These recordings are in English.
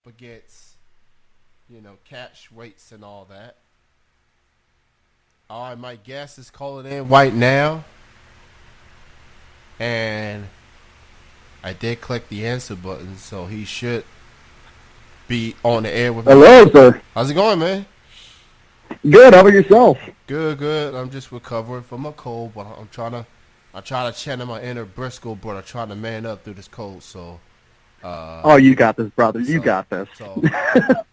against, catch weights and all that. All right, my guest is calling in right now, and I did click the answer button, so he should be on the air with me. Hello, sir. How's it going, man? Good. How about yourself? Good, good. I'm just recovering from a cold, but I try to channel my inner Briscoe, but I'm trying to man up through this cold. So, Oh, you got this, brother. You so, got this. so,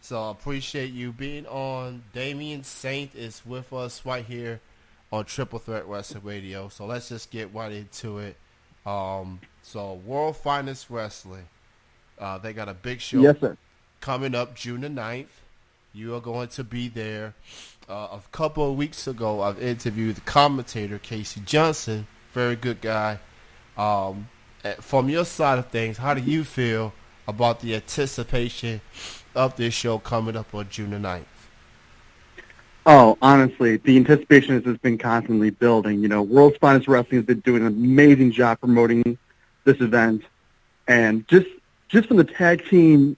so I appreciate you being on. Damien Saint is with us right here on Triple Threat Wrestling Radio. So let's just get right into it. So World Finest Wrestling, they got a big show Yes, sir. coming up June the 9th. You are going to be there. A couple of weeks ago, I've interviewed the commentator, Casey Johnson. Very good guy. From your side of things, how do you feel about the anticipation of this show coming up on June the 9th? Oh, honestly, the anticipation has just been constantly building. You know, World's Finest Wrestling has been doing an amazing job promoting this event, and just from the tag team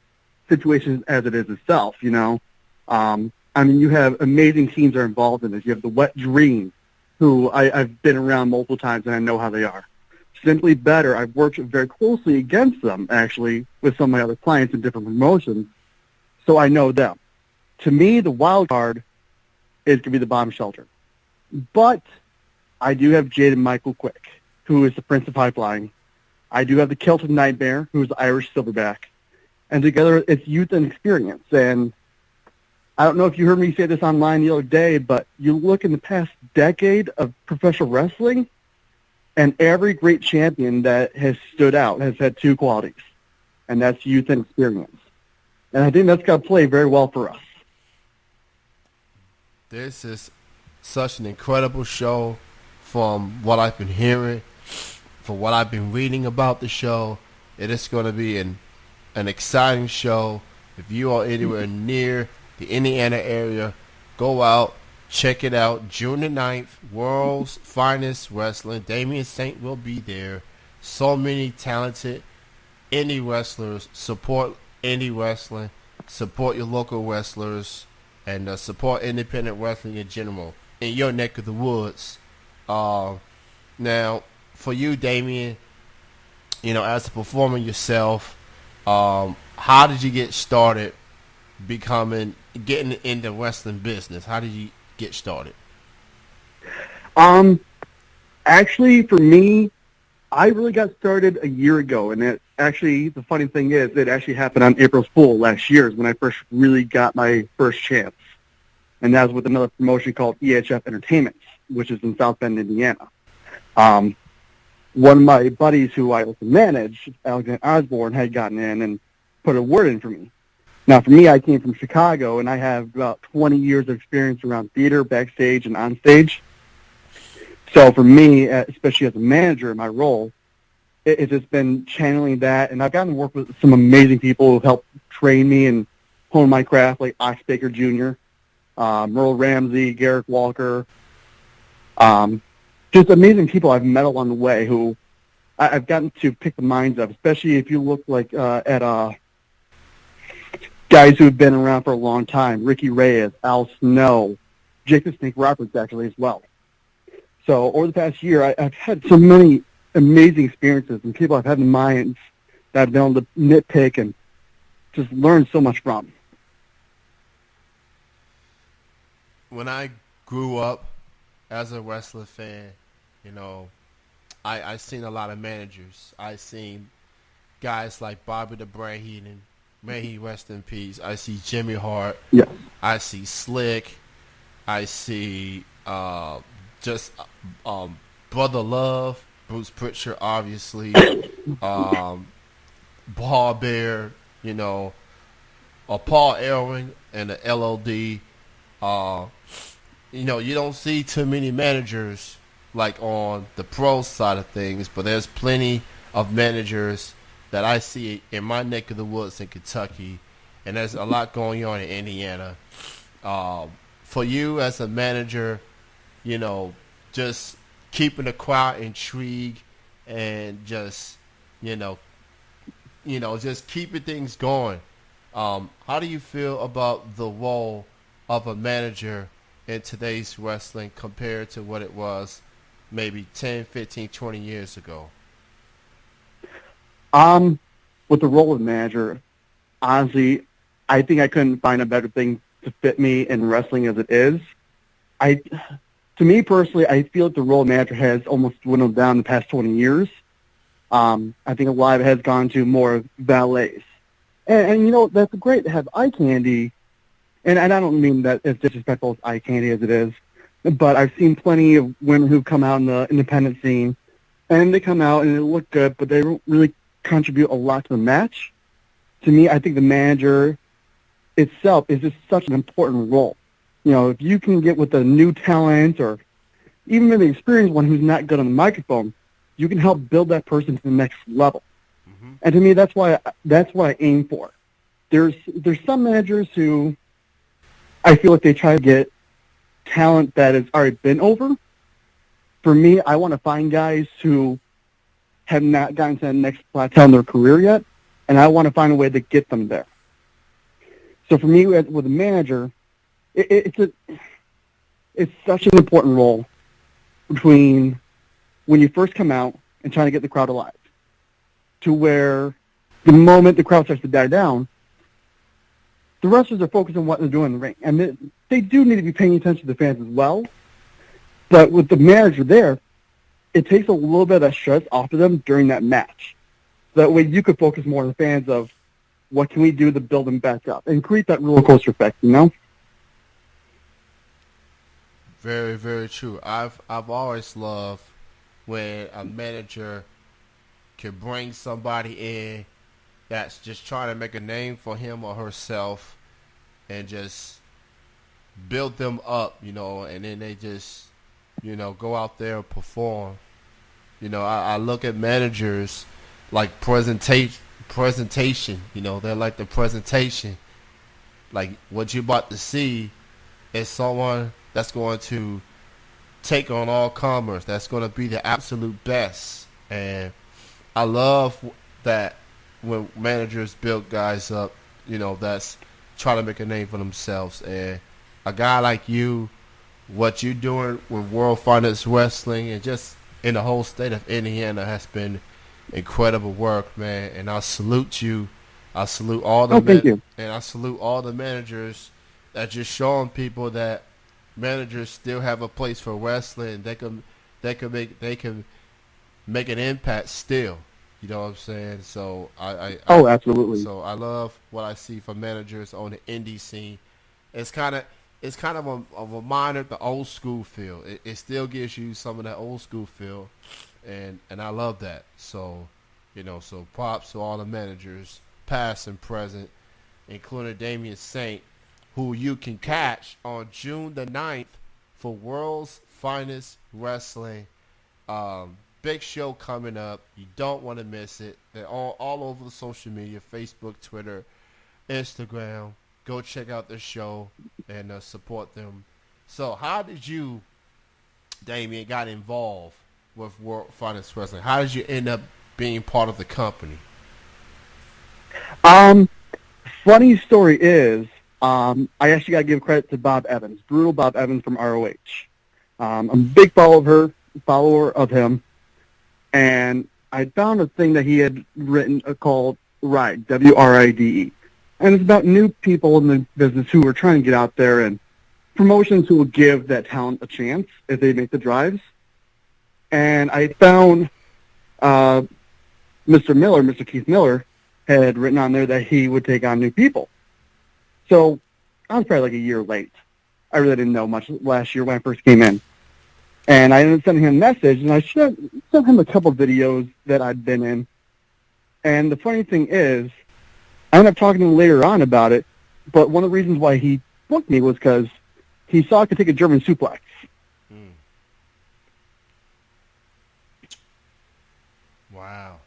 situation as it is itself, you know. I mean, you have amazing teams that are involved in this. You have the Wet Dream, who I've been around multiple times, and I know how they are. Simply Better, I've worked very closely against them, actually, with some of my other clients in different promotions, so I know them. To me, the wild card is going to be the Bomb Shelter. But I do have Jaden Michael Quick, who is the Prince of High Flying. I do have the Celtic Nightmare, who is the Irish Silverback. And together, it's youth and experience. And I don't know if you heard me say this online the other day, but you look in the past decade of professional wrestling, and every great champion that has stood out has had two qualities, and that's youth and experience. And I think that's got to play very well for us. This is such an incredible show from what I've been hearing, from what I've been reading about the show. It is going to be an exciting show. If you are anywhere near the Indiana area, go out, check it out. June the 9th, World's Finest Wrestling. Damien Saint will be there. So many talented indie wrestlers. Support indie wrestling. Support your local wrestlers. And support independent wrestling in general in your neck of the woods. Now, for you, Damien, as a performer yourself, how did you get started getting in the wrestling business? How did you get started? Actually, for me, I really got started a year ago, and the funny thing is, it actually happened on April Fool last year is when I first really got my first chance, and that was with another promotion called EHF Entertainment, which is in South Bend, Indiana. One of my buddies who I also managed, Alexander Osborne, had gotten in and put a word in for me. Now, for me, I came from Chicago, and I have about 20 years of experience around theater, backstage, and on stage. So for me, especially as a manager in my role, it's just been channeling that, and I've gotten to work with some amazing people who helped train me and hone my craft, like Ox Baker Jr., Merle Ramsey, Garrick Walker, just amazing people I've met along the way who I've gotten to pick the minds of, especially if you look like at guys who have been around for a long time, Ricky Reyes, Al Snow, Jake the Snake Roberts actually as well. So over the past year, I've had so many amazing experiences and people I've had in mind that I've been able to nitpick and just learn so much from. When I grew up as a wrestler fan, I seen a lot of managers. I seen guys like Bobby the Brain Heenan, may he rest in peace. I see Jimmy Hart. Yeah. I see Slick. I see Brother Love, Bruce Pritchard, obviously, Paul Bear, or Paul Elwin and the LOD. You don't see too many managers like on the pro side of things, but there's plenty of managers that I see in my neck of the woods in Kentucky, and there's a lot going on in Indiana. For you as a manager, just keeping the crowd intrigued and just, just keeping things going. How do you feel about the role of a manager in today's wrestling compared to what it was maybe 10, 15, 20 years ago? Um, with the role of manager, honestly, I think I couldn't find a better thing to fit me in wrestling as it is. I, to me personally, I feel like the role of manager has almost dwindled down in the past 20 years. I think a lot of it has gone to more valets. And you know, that's great to have eye candy. And I don't mean that as disrespectful as eye candy as it is, but I've seen plenty of women who come out in the independent scene, and they come out and they look good, but they don't really contribute a lot to the match. To me, I think the manager itself is just such an important role. You know, if you can get with a new talent or even maybe experienced one who's not good on the microphone, you can help build that person to the next level. Mm-hmm. And to me, that's what I aim for. There's some managers who I feel like they try to get talent that has already been over. For me, I want to find guys who have not gotten to the next plateau in their career yet, and I want to find a way to get them there. So for me, with a manager, it's such an important role between when you first come out and trying to get the crowd alive to where the moment the crowd starts to die down, the wrestlers are focused on what they're doing in the ring. And they do need to be paying attention to the fans as well. But with the manager there, it takes a little bit of that stress off of them during that match. That way you could focus more on the fans of what can we do to build them back up and create that roller coaster effect, you know? Very, very true. I've always loved when a manager can bring somebody in that's just trying to make a name for him or herself and just build them up, you know, and then they just, you know, go out there and perform. You know, I look at managers like presentation, you know, they're like the presentation. Like what you're about to see is someone that's going to take on all comers. That's going to be the absolute best. And I love that when managers build guys up, you know, that's trying to make a name for themselves. And a guy like you, what you're doing with World Finest Wrestling and just in the whole state of Indiana has been incredible work, man. And I salute you. I salute all the thank you. and I salute all the managers that just showing people that managers still have a place for wrestling. They can make an impact still. You know what I'm saying? So Absolutely. So I love what I see from managers on the indie scene. It's kind of a reminder of the old school feel. It still gives you some of that old school feel, and I love that. So, you know, so props to all the managers, past and present, including Damien Saint, who you can catch on June the 9th for World's Finest Wrestling. Big show coming up. You don't want to miss it. They're all over the social media, Facebook, Twitter, Instagram. Go check out their show and support them. So how did you, Damien, got involved with World Finest Wrestling? How did you end up being part of the company? Funny story is, I actually got to give credit to Bob Evans, Brutal Bob Evans from ROH. I'm a big follower of him, and I found a thing that he had written called RIDE, W-R-I-D-E. And it's about new people in the business who are trying to get out there and promotions who will give that talent a chance if they make the drives. And I found Mr. Keith Miller, had written on there that he would take on new people. So I was probably like a year late. I really didn't know much last year when I first came in. And I ended up sending him a message, and I sent him a couple of videos that I'd been in. And the funny thing is, I ended up talking to him later on about it, but one of the reasons why he booked me was because he saw I could take a German suplex. Wow.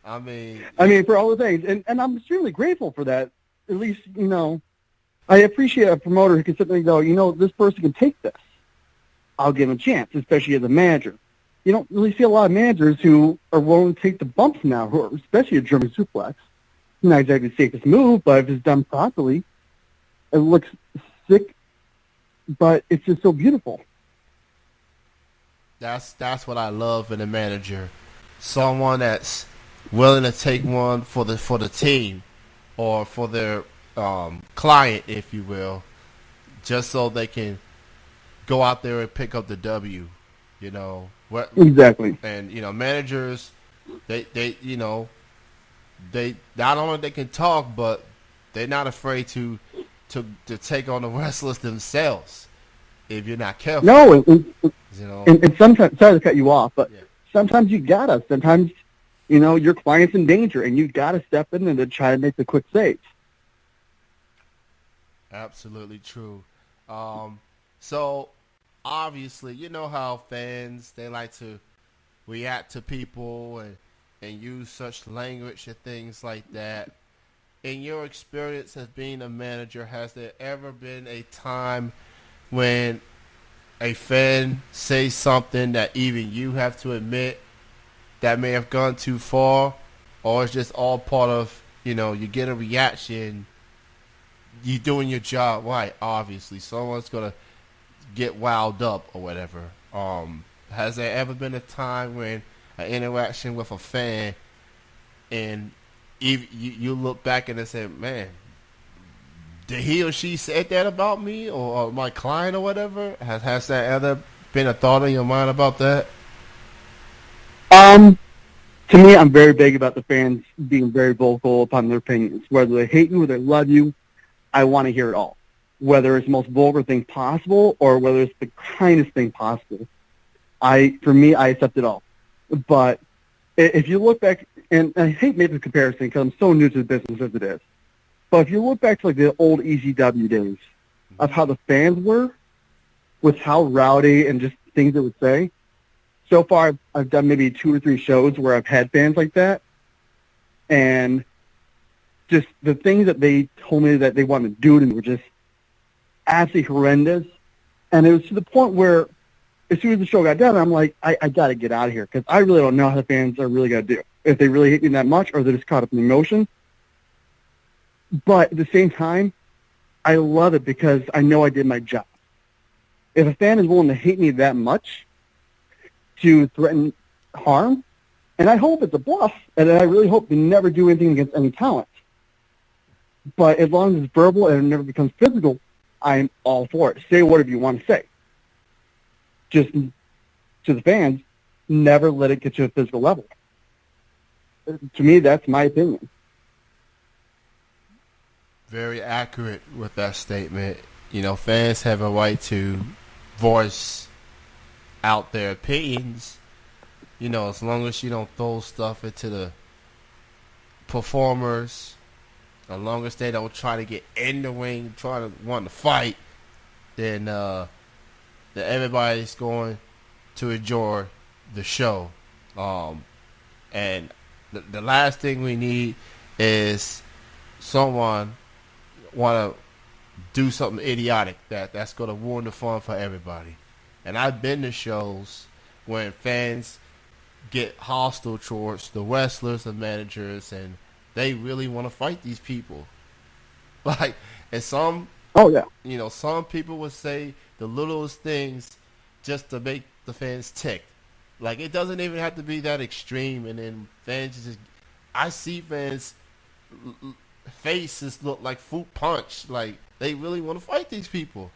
I mean, for all the things. And I'm extremely grateful for that. At least, you know, I appreciate a promoter who can sit there and go, you know, this person can take this. I'll give him a chance, especially as a manager. You don't really see a lot of managers who are willing to take the bumps now, especially a German suplex. not exactly the safest move, but if it's done properly, it looks sick, but it's just so beautiful. That's what I love in a manager. Someone that's willing to take one for the team or for their client, if you will, just so they can go out there and pick up the W. You know what? Exactly. And managers, they they not only they can talk, but they're not afraid to take on the wrestlers themselves if you're not careful. No, You know. and sometimes, sorry to cut you off, but Yeah. sometimes you gotta. Sometimes, your client's in danger, and you gotta step in and to try to make the quick save. Absolutely true. So obviously, you know how fans they like to react to people and use such language and things like that. In your experience as being a manager, has there ever been a time when a fan says something that even you have to admit that may have gone too far, or it's just all part of you get a reaction, you doing your job right? Obviously, someone's gonna get wound up or whatever. Has there ever been a time when an interaction with a fan and you look back and say, man, did he or she said that about me or my client or whatever? Has that ever been a thought in your mind about that? To me, I'm very big about the fans being very vocal upon their opinions. Whether they hate you or they love you, I want to hear it all. Whether it's the most vulgar thing possible or whether it's the kindest thing possible. For me, I accept it all. But if you look back, and I hate making the comparison because I'm so new to the business as it is, but if you look back to like the old ECW days of how the fans were, with how rowdy and just things they would say, so far I've done maybe 2 or 3 shows where I've had fans like that, and just the things that they told me that they wanted to do to me were just absolutely horrendous. And it was to the point where as soon as the show got done, I'm like, I got to get out of here because I really don't know how the fans are really going to do. If they really hate me that much or they're just caught up in emotion. But at the same time, I love it because I know I did my job. If a fan is willing to hate me that much to threaten harm, and I hope it's a bluff, and I really hope they never do anything against any talent. But as long as it's verbal and it never becomes physical, I'm all for it. Say whatever you want to say. Just to the fans, never let it get to a physical level. To me, that's my opinion. Very accurate with that statement. Fans have a right to voice out their opinions. As long as you don't throw stuff into the performers, as long as they don't try to get in the ring, want to fight, then everybody's going to enjoy the show. And the last thing we need is someone want to do something idiotic that's going to ruin the fun for everybody. And I've been to shows when fans get hostile towards the wrestlers and managers, and they really want to fight these people. And some, some people would say the littlest things just to make the fans tick. It doesn't even have to be that extreme, and then fans just, I see fans faces look like fruit punch. They really want to fight these people.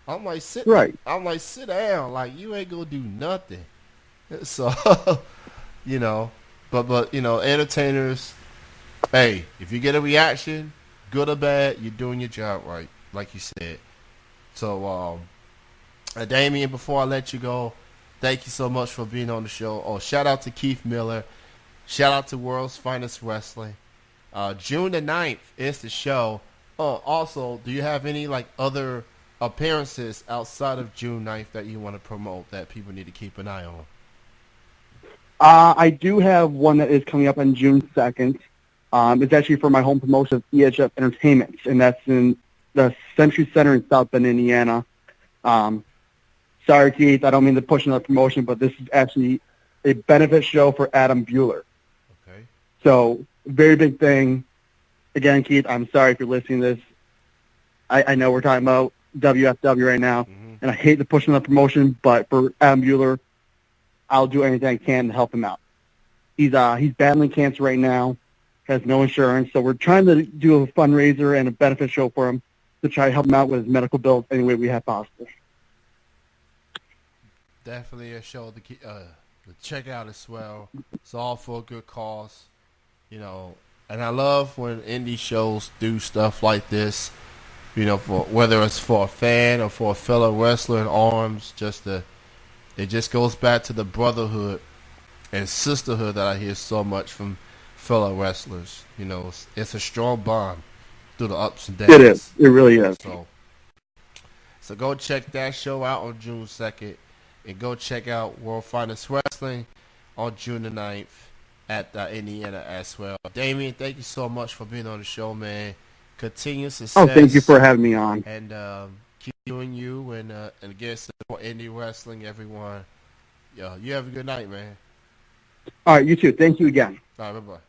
I'm like, sit down. You ain't gonna do nothing. So, but entertainers, hey, if you get a reaction, good or bad, you're doing your job right, like you said. So, Damien, before I let you go, thank you so much for being on the show. Oh, shout out to Keith Miller. Shout out to World's Finest Wrestling. June the 9th is the show. Also, do you have any other appearances outside of June 9th that you want to promote that people need to keep an eye on? I do have one that is coming up on June 2nd. It's actually for my home promotion of EHF Entertainment, and that's in the Century Center in South Bend, Indiana. Sorry, Keith, I don't mean to push another promotion, but this is actually a benefit show for Adam Bueller. Okay. So, very big thing. again, Keith, I'm sorry if you're listening to this. I know we're talking about WFW right now, and I hate to push on the promotion, but for Adam Bueller, I'll do anything I can to help him out. He's battling cancer right now, has no insurance, so we're trying to do a fundraiser and a benefit show for him to try to help him out with his medical bills any way we have possible. Definitely a show to check out as well. It's all for a good cause, And I love when indie shows do stuff like this. For whether it's for a fan or for a fellow wrestler in arms, it just goes back to the brotherhood and sisterhood that I hear so much from fellow wrestlers. It's a strong bond through the ups and downs. It is. It really is. So go check that show out on June 2nd, and go check out World Finest Wrestling on June the 9th at Indiana as well. Damien, thank you so much for being on the show, man. Continue success. Oh, thank you for having me on. And keep doing you, and again, support indie wrestling, everyone. You have a good night, man. All right, you too. Thank you again. All right, bye-bye.